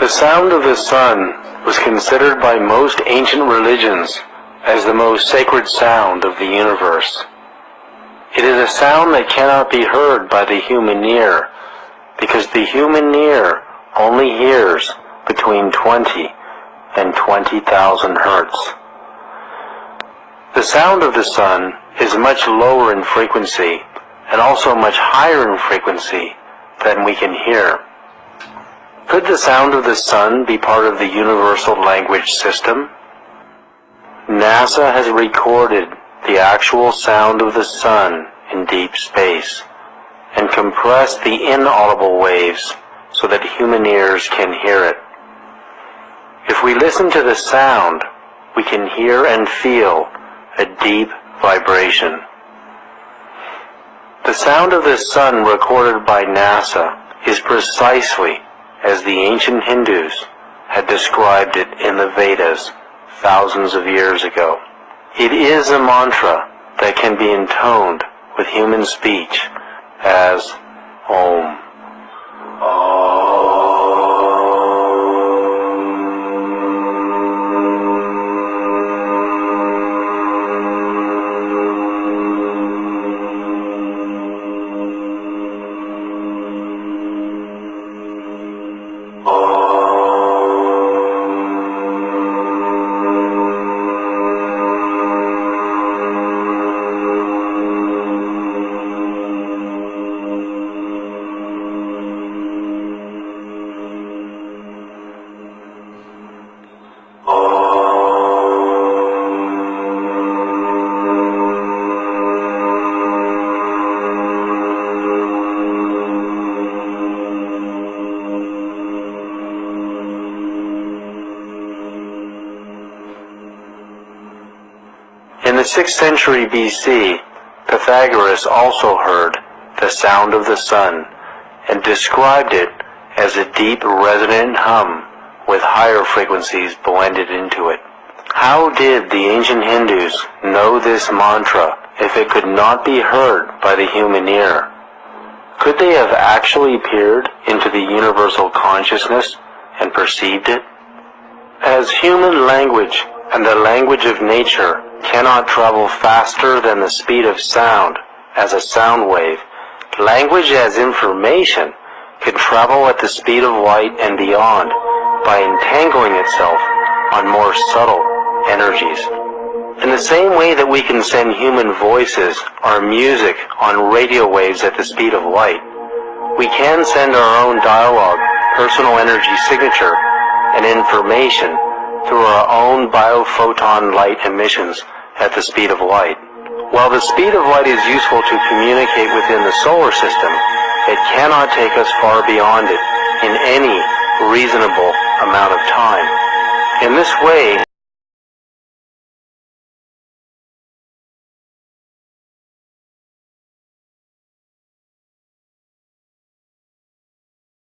The sound of the sun was considered by most ancient religions as the most sacred sound of the universe. It is a sound that cannot be heard by the human ear, because the human ear only hears between 20 and 20,000 hertz. The sound of the sun is much lower in frequency and also much higher in frequency than we can hear. Could the sound of the sun be part of the universal language system? NASA has recorded the actual sound of the sun in deep space and compressed the inaudible waves so that human ears can hear it. If we listen to the sound, we can hear and feel a deep vibration. The sound of the sun recorded by NASA is precisely as the ancient Hindus had described it in the Vedas thousands of years ago. It is a mantra that can be intoned with human speech as Om. In the 6th century BC, Pythagoras also heard the sound of the sun and described it as a deep resonant hum with higher frequencies blended into it. How did the ancient Hindus know this mantra if it could not be heard by the human ear? Could they have actually peered into the universal consciousness and perceived it? As human language and the language of nature cannot travel faster than the speed of sound as a sound wave, language as information can travel at the speed of light and beyond by entangling itself on more subtle energies. In the same way that we can send human voices or music on radio waves at the speed of light, we can send our own dialogue, personal energy signature, and information through our own biophoton light emissions at the speed of light. While the speed of light is useful to communicate within the solar system, it cannot take us far beyond it in any reasonable amount of time. In this way,